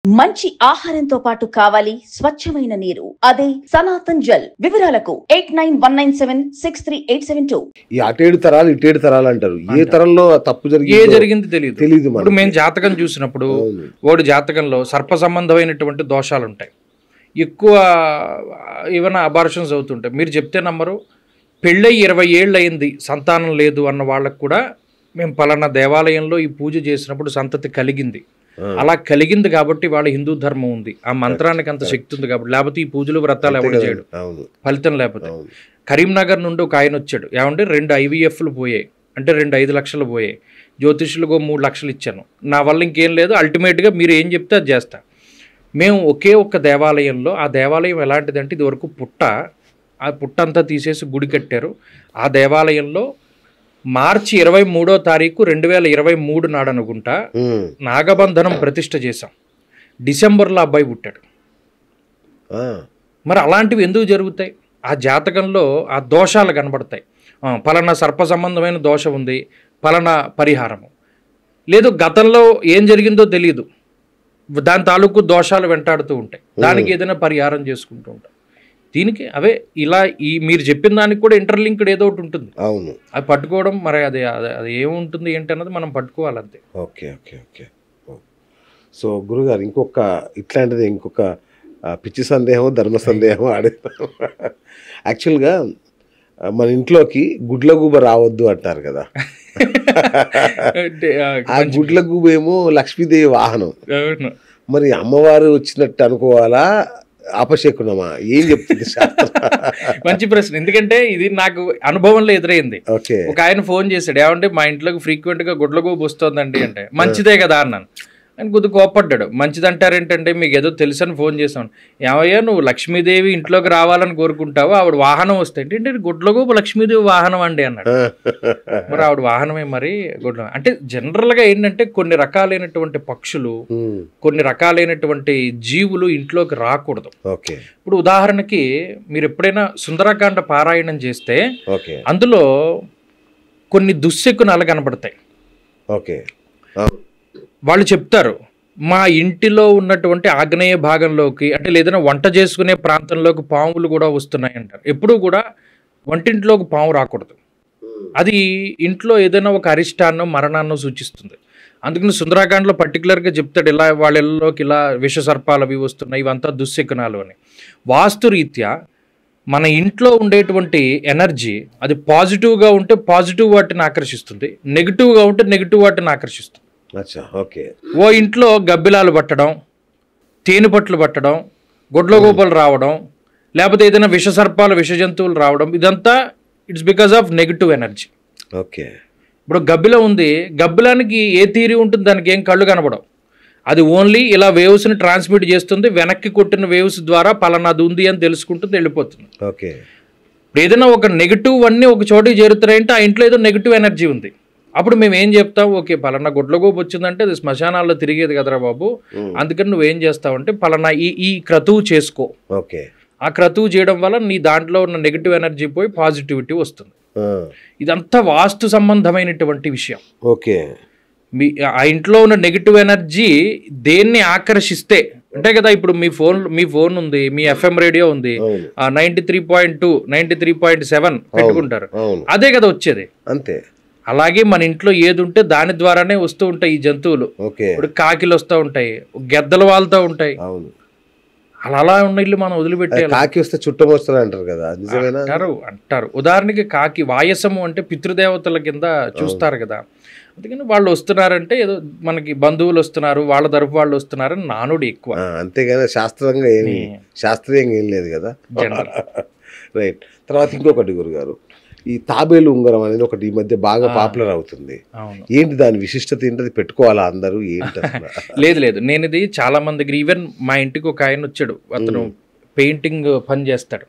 మంచి ఆహారంతో పాటు కావాలి స్వచ్ఛమైన నీరు. అదే సనాతన్ జల్. వివరాలకు 8919763872. ఈ అటేడు తరాలు ఇటేడు తరాలు అంటారు. ఏ తరంలో తప్పు జరిగింది తెలియదు. ఇప్పుడు మేము జాతకం చూసినప్పుడు వాడు జాతకంలో సర్ప సంబంధమైనటువంటి దోషాలు ఉంటాయి, ఎక్కువ ఏమైనా అబార్షన్స్ అవుతుంటాయి. మీరు చెప్తే నమ్మరు, పెళ్ళై 20 ఏళ్ళు అయింది సంతానం లేదు అన్న వాళ్ళకు కూడా మేము పలానా దేవాలయంలో ఈ పూజ చేసినప్పుడు సంతతి కలిగింది, అలా కలిగింది కాబట్టి వాళ్ళ హిందూ ధర్మం ఉంది, ఆ మంత్రానికి అంత శక్తి ఉంది కాబట్టి. లేకపోతే ఈ పూజలు వ్రతాలు ఎవరు చేయడు ఫలితం లేకపోతే. కరీంనగర్ నుండి ఒక ఆయన వచ్చాడు, ఏమంటే 2 IVFలు పోయాయి అంటే 5 లక్షలు పోయాయి, జ్యోతిష్యులకు 3 లక్షలు ఇచ్చాను, నా వల్ల ఇంకేం లేదు, అల్టిమేట్గా మీరు ఏం చెప్తే అది చేస్తా. మేము ఒకే ఒక్క దేవాలయంలో, ఆ దేవాలయం ఎలాంటిదంటే ఇది వరకు పుట్ట, ఆ పుట్ట అంతా తీసేసి గుడి కట్టారు. ఆ దేవాలయంలో మార్చి 23వ తారీఖు 2023 నాడు అనుకుంటా నాగబంధనం ప్రతిష్ఠ చేశాం. డిసెంబర్లో అబ్బాయి పుట్టాడు. మరి అలాంటివి ఎందుకు జరుగుతాయి? ఆ జాతకంలో ఆ దోషాలు కనబడతాయి. పలానా సర్ప సంబంధమైన దోషం ఉంది, పలానా పరిహారము లేదు, గతంలో ఏం జరిగిందో తెలియదు, దాని తాలూకు దోషాలు వెంటాడుతూ ఉంటాయి, దానికి ఏదైనా పరిహారం చేసుకుంటూ ఉంటాం. దీనికి అవే ఇలా ఈ మీరు చెప్పిన దానికి కూడా ఇంటర్లింక్డ్ ఏదో ఒకటి ఉంటుంది. అవును, అది పట్టుకోవడం మరి అది ఏముంటుంది ఏంటి అన్నది మనం పట్టుకోవాలంతే. Okay okay okay. సో గురుగారు ఇట్లాంటిది ఇంకొక పిచ్చి సందేహం, ధర్మ సందేహం ఆడేస్తాం. యాక్చువల్గా మన ఇంట్లోకి గుడ్లగూబ రావద్దు అంటారు కదా. ఆ గుడ్లగూబ ఏమో లక్ష్మీదేవి వాహనం. మరి అమ్మవారు వచ్చినట్టు అనుకోవాలా, అపశకునమా, ఏం చెప్తుంది శాస్త్రం? మంచి ప్రశ్న, ఎందుకంటే ఇది నాకు అనుభవంలో ఎదురైంది. ఒక ఆయన ఫోన్ చేశాడు, ఏమంటే మా ఇంట్లోకి ఫ్రీక్వెంట్ గా గుడ్లగూబ వస్తుందండి అంటే, మంచిదే కదా అన్నాను. ఆయన కొద్దిగా కోప్పడ్డాడు. మంచిదంటారేంటంటే మీకు ఏదో తెలుసని ఫోన్ చేసాను. ఏమయ్యా నువ్వు లక్ష్మీదేవి ఇంట్లోకి రావాలని కోరుకుంటావు, ఆవిడ వాహనం వస్తే ఏంటంటే గుడ్లగూబ లక్ష్మీదేవి వాహనం అండి అన్నాడు. మరి ఆవిడ వాహనమే మరి గుడ్ల అంటే జనరల్గా ఏంటంటే కొన్ని రకాలైనటువంటి పక్షులు, కొన్ని రకాలైనటువంటి జీవులు ఇంట్లోకి రాకూడదు. ఇప్పుడు ఉదాహరణకి మీరు ఎప్పుడైనా సుందరకాండ పారాయణం చేస్తే అందులో కొన్ని దుశ్శకునాలు కనబడతాయి. వాళ్ళు చెప్తారు మా ఇంటిలో ఉన్నటువంటి ఆగ్నేయ భాగంలోకి అంటే లేదన్నా వంట చేసుకునే ప్రాంతంలోకి పాములు కూడా వస్తున్నాయి అంటారు. ఎప్పుడూ కూడా వంటింట్లోకి పాము రాకూడదు, అది ఇంట్లో ఏదైనా ఒక అరిష్టాన్నో మరణాన్నో సూచిస్తుంది. అందుకని సుందరాకాండలో పర్టికులర్గా చెప్తాడు, ఇలా వాళ్ళ ఇళ్ళలోకి ఇలా విష సర్పాలు అవి వస్తున్నాయి, ఇవంతా దుశ్శకునాలు అని. వాస్తురీత్యా మన ఇంట్లో ఉండేటువంటి ఎనర్జీ అది పాజిటివ్గా ఉంటే పాజిటివ్ వాటిని ఆకర్షిస్తుంది, నెగిటివ్గా ఉంటే నెగిటివ్ వాటిని ఆకర్షిస్తుంది. ఓ ఇంట్లో గబ్బిలాలు పట్టడం, తేనెపట్లు పట్టడం, గుడ్లగూబలు రావడం, లేకపోతే ఏదైనా విష సర్పాలు విష జంతువులు రావడం, ఇదంతా it's because of negative energy. ఇప్పుడు గబ్బిలం ఉంది, గబ్బిలానికి ఏ థియరీ ఉంటుంది, దానికి ఏం కళ్ళు కనపడవు, అది ఓన్లీ ఇలా వేవ్స్ని ట్రాన్స్మిట్ చేస్తుంది, వెనక్కి కొట్టిన వేవ్స్ ద్వారా పలానాది ఉంది అని తెలుసుకుంటుంది, వెళ్ళిపోతుంది. ఇప్పుడు ఏదైనా ఒక నెగిటివ్ అన్నీ ఒక చోటికి చేరుతున్నాయంటే ఆ ఇంట్లో ఏదో నెగిటివ్ ఎనర్జీ ఉంది. అప్పుడు మేము ఏం చెప్తాం, ఓకే పలానా గుడ్లగూబ వచ్చిందంటే అది శ్మశానాల్లో తిరిగేది కదరా బాబు, అందుకని నువ్వేం చేస్తావంటే పలానా ఈ క్రతువు చేసుకో, ఆ క్రతువు చేయడం వల్ల నీ దాంట్లో ఉన్న నెగిటివ్ ఎనర్జీ పోయి పాజిటివిటీ వస్తుంది. ఇదంతా వాస్తు సంబంధమైనటువంటి విషయం. ఆ ఇంట్లో ఉన్న నెగిటివ్ ఎనర్జీ దేన్ని ఆకర్షిస్తే అంటే కదా, ఇప్పుడు మీ ఫోన్ ఉంది, మీ FM రేడియో ఉంది, 93.2 93.7 పెట్టుకుంటారు, అదే కదా వచ్చేది. అంతే. అలాగే మన ఇంట్లో ఏది ఉంటే దాని ద్వారానే వస్తూ ఉంటాయి ఈ జంతువులు. ఇప్పుడు కాకిలు వస్తూ ఉంటాయి, గెద్దలు వాళ్తూ ఉంటాయి, అలా ఉన్న ఇల్లు మనం వదిలిపెట్టే. కాకి వస్తే చుట్టం వస్తుంది అంటారు కదా, అంటారు. ఉదాహరణకి కాకి వాయసము అంటే పితృదేవతల కింద చూస్తారు కదా, అందుకని వాళ్ళు వస్తున్నారంటే ఏదో మనకి బంధువులు వస్తున్నారు, వాళ్ళ తరపు వాళ్ళు వస్తున్నారని నానుడి ఎక్కువ, అంతేగాని శాస్త్రీయంగా ఏం లేదు కదా. రైట్. తర్వాత ఇంకొకటి గురుగారు, ఈ తాబేలు ఉంగరం అనేది ఒకటి ఈ మధ్య బాగా పాపులర్ అవుతుంది. ఏంటి దాని విశిష్టత ఏంటి, పెట్టుకోవాలా అందరూ ఏంటి? లేదు, నేను ఇది చాలా మంది దగ్గర, ఈవెన్ మా ఇంటికి ఒక ఆయన వచ్చాడు, అతను పెయింటింగ్ పని చేస్తాడు,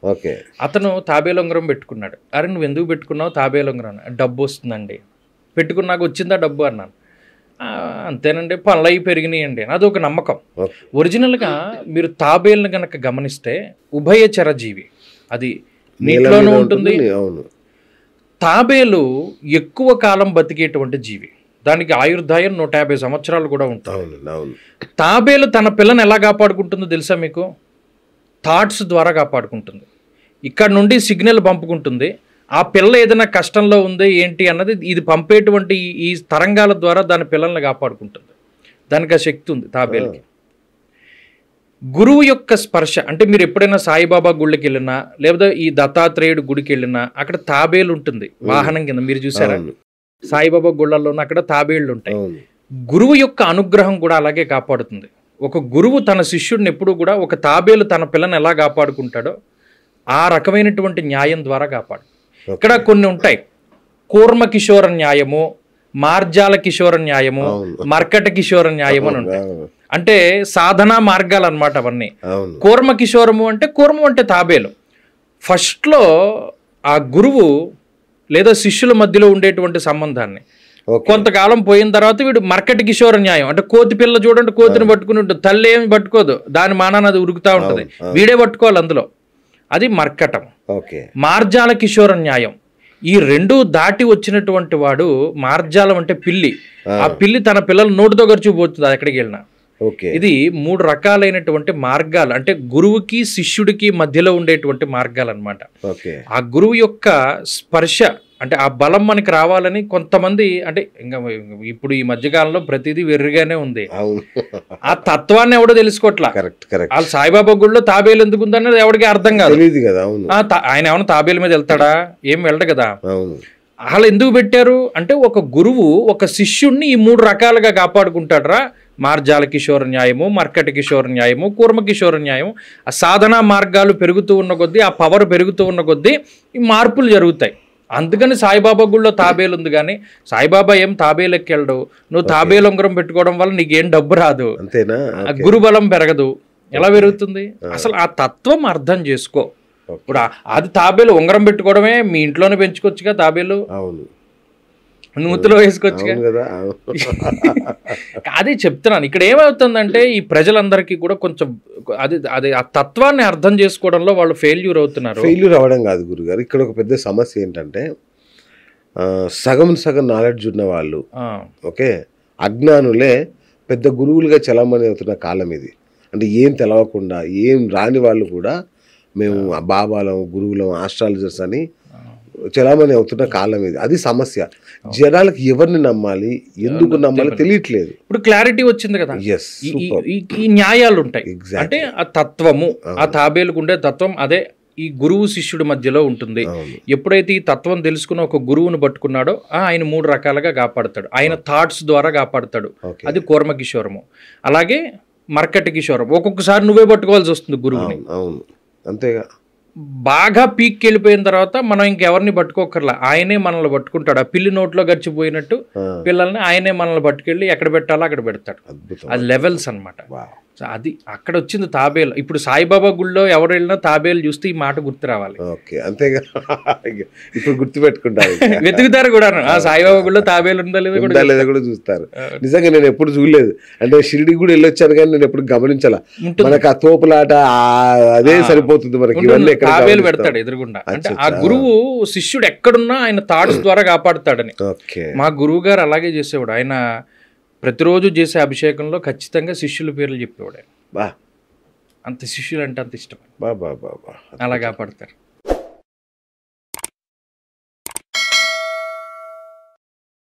అతను తాబేలు ఉంగరం పెట్టుకున్నాడు. అరే నువ్వు ఎందుకు పెట్టుకున్నావు తాబేలు ఉంగరం? డబ్బు వస్తుందండి. పెట్టుకున్నాక వచ్చిందా డబ్బు అన్నాను. అంతేనండి, పనులు అవి పెరిగినాయండి. అదొక నమ్మకం. ఒరిజినల్గా మీరు తాబేలుని కనుక గమనిస్తే ఉభయచర జీవి, అది నీటిలోనూ ఉంటుంది. తాబేలు ఎక్కువ కాలం బతికేటువంటి జీవి. దానికి ఆయుర్దాయం 150 సంవత్సరాలు కూడా ఉంటుంది. అవును. తాబేలు తన పిల్లని ఎలా కాపాడుకుంటుందో తెలుసా మీకు? థాట్స్ ద్వారా కాపాడుకుంటుంది. ఇక్కడ నుండి సిగ్నల్ పంపుకుంటుంది. ఆ పిల్ల ఏదైనా కష్టంలో ఉంది ఏంటి అన్నది ఇది పంపేటువంటి ఈ తరంగాల ద్వారా దాని పిల్లల్ని కాపాడుకుంటుంది. దానికి ఆ శక్తి ఉంది తాబేలుకి. గురువు యొక్క స్పర్శ అంటే మీరు ఎప్పుడైనా సాయిబాబా గుళ్ళకి వెళ్ళినా లేదా ఈ దత్తాత్రేయుడు గుడికి వెళ్ళినా అక్కడ తాబేలు ఉంటుంది వాహనం కింద. మీరు చూసారా సాయిబాబా గుళ్ళల్లో అక్కడ తాబేళ్లు ఉంటాయి. గురువు యొక్క అనుగ్రహం కూడా అలాగే కాపాడుతుంది. ఒక గురువు తన శిష్యుడిని ఎప్పుడు కూడా ఒక తాబేలు తన పిల్లని ఎలా కాపాడుకుంటాడో ఆ రకమైనటువంటి న్యాయం ద్వారా కాపాడు. ఇక్కడ కొన్ని ఉంటాయి, కూర్మ కిషోర న్యాయము, మార్జాల కిషోర న్యాయము, మర్కట కిషోర న్యాయం అని ఉంటాయి. అంటే సాధనా మార్గాలు అన్నమాట అవన్నీ. కూర్మ కిషోరము అంటే కూర్మం అంటే తాబేలు. ఫస్ట్లో ఆ గురువు లేదా శిష్యుల మధ్యలో ఉండేటువంటి సంబంధాన్ని కొంతకాలం పోయిన తర్వాత వీడు మర్కటి కిషోర న్యాయం అంటే కోతి పిల్ల చూడండి, కోతిని పట్టుకుని ఉంటుంది, తల్లి ఏమి పట్టుకోదు, దాని మానాన్ని అది ఉరుకుతా ఉంటుంది, వీడే పట్టుకోవాలి అందులో, అది మర్కటం. మార్జాల కిషోర న్యాయం, ఈ రెండు దాటి వచ్చినటువంటి వాడు మార్జాలం అంటే పిల్లి. ఆ పిల్లి తన పిల్లలు నోటితో గడిచిపోతుంది అది ఎక్కడికి వెళ్ళినా. ఇది 3 రకాలైనటువంటి మార్గాలు అంటే గురువుకి శిష్యుడికి మధ్యలో ఉండేటువంటి మార్గాలు అన్నమాట. ఆ గురువు యొక్క స్పర్శ అంటే ఆ బలం మనకి రావాలని కొంతమంది అంటే ఇంకా ఇప్పుడు ఈ మధ్యకాలంలో ప్రతిదీ వెర్రిగానే ఉంది. ఆ తత్వాన్ని ఎవడో తెలుసుకోవట్లా. వాళ్ళు సాయిబాబా గుడిలో తాబేలు ఎందుకు ఉందన్నది ఎవరికి అర్థం కాదు. ఆయన ఏమన్నా తాబేలు మీద వెళ్తాడా? ఏం వెళ్ళడు కదా. వాళ్ళు ఎందుకు పెట్టారు అంటే ఒక గురువు ఒక శిష్యుణ్ణి ఈ 3 రకాలుగా కాపాడుకుంటాడరా. మార్జాల కిషోర న్యాయము, మర్కటి కిషోర న్యాయము, కూర్మ కిషోర న్యాయము. ఆ సాధనా మార్గాలు పెరుగుతూ ఉన్న కొద్దీ, ఆ పవర్ పెరుగుతూ ఉన్న కొద్దీ ఈ మార్పులు జరుగుతాయి. అందుకని సాయిబాబా గుళ్ళో తాబేలు ఉంది, కానీ సాయిబాబా ఏం తాబేలెక్కి వెళ్ళడు. నువ్వు తాబేలు ఉంగరం పెట్టుకోవడం వల్ల నీకేం డబ్బు రాదు, గురుబలం పెరగదు. ఎలా పెరుగుతుంది? అసలు ఆ తత్వం అర్థం చేసుకో. ఇప్పుడు అది తాబేలు ఉంగరం పెట్టుకోవడమే మీ ఇంట్లోనే పెంచుకోవచ్చుగా తాబేలు, నూతిలో వేసుకోవచ్చుగా. అదే చెప్తున్నాను. ఇక్కడ ఏమవుతుందంటే ఈ ప్రజలందరికీ కూడా కొంచెం అది ఆ తత్వాన్ని అర్థం చేసుకోవడంలో వాళ్ళు ఫెయిల్యూర్ అవుతున్నారు. ఫెయిల్యూర్ అవ్వడం కాదు గురుగారు, ఇక్కడ ఒక పెద్ద సమస్య ఏంటంటే సగం నాలెడ్జ్ ఉన్న వాళ్ళు అజ్ఞానులే పెద్ద గురువులుగా చలామణి అవుతున్న కాలం ఇది. అంటే ఏం తెలవకుండా ఏం రాని వాళ్ళు కూడా మేము బాబాలం, గురువులం, ఆస్ట్రాలజర్స్ అని చలామణి అవుతున్న కాలం ఇది. అది సమస్య. జనాలకు ఎవరిని నమ్మాలి, ఎందుకు నమ్మాలి తెలియట్లేదు. ఇప్పుడు క్లారిటీ వచ్చింది కదా. ఈ న్యాయాలు ఉంటాయి అంటే ఆ తత్వము, ఆ తాబేలుకు ఉండే తత్వం అదే ఈ గురువు శిష్యుడి మధ్యలో ఉంటుంది. ఎప్పుడైతే ఈ తత్వం తెలుసుకున్న ఒక గురువును పట్టుకున్నాడో ఆయన 3 రకాలుగా కాపాడుతాడు. ఆయన థాట్స్ ద్వారా కాపాడుతాడు. అది కూర్మ కిషోరము. అలాగే మర్కటి కిషోరం, ఒక్కొక్కసారి నువ్వే పట్టుకోవాల్సి వస్తుంది గురువుని. అంతేగా. బాగా పీక్కి వెళ్ళిపోయిన తర్వాత మనం ఇంకెవరిని పట్టుకోకర్లా, ఆయనే మనల్ని పట్టుకుంటాడు. ఆ పిల్లి నోట్లో గడిచిపోయినట్టు పిల్లల్ని ఆయనే మనల్ని పట్టుకెళ్ళి ఎక్కడ పెట్టాలో అక్కడ పెడతాడు. అది లెవెల్స్ అనమాట. అది అక్కడ వచ్చింది తాబేలు. ఇప్పుడు సాయిబాబా గుళ్ళో ఎవరు వెళ్ళినా తాబేలు చూస్తే ఈ మాట గుర్తు రావాలి. అంతేగా, ఇప్పుడు గుర్తు పెట్టుకుంటారు, వెతుకుతారు కూడా. ఆ సాయిబాబా గుళ్ళో తాబేలు ఉందా లేదా కూడా చూస్తారు. నిజంగా నేను ఎప్పుడు చూడలేదు. అంటే షిరిడి కూడా వెళ్ళొచ్చాను కానీ నేను ఎప్పుడు గమనించాల. మనకు ఆ తోపులాట అదే సరిపోతుంది మనకి. తాబేలు పెడతాడు ఎదురుగుండా. అంటే ఆ గురువు శిష్యుడు ఎక్కడున్నా ఆయన థాట్స్ ద్వారా కాపాడుతాడని. మా గురువు గారు అలాగే చేసేవాడు. ఆయన ప్రతిరోజు చేసే అభిషేకంలో ఖచ్చితంగా శిష్యుల పేర్లు చెప్పేవాడు. అంత శిష్యులు అంటే అంత ఇష్టం, అలా కాపాడతారు.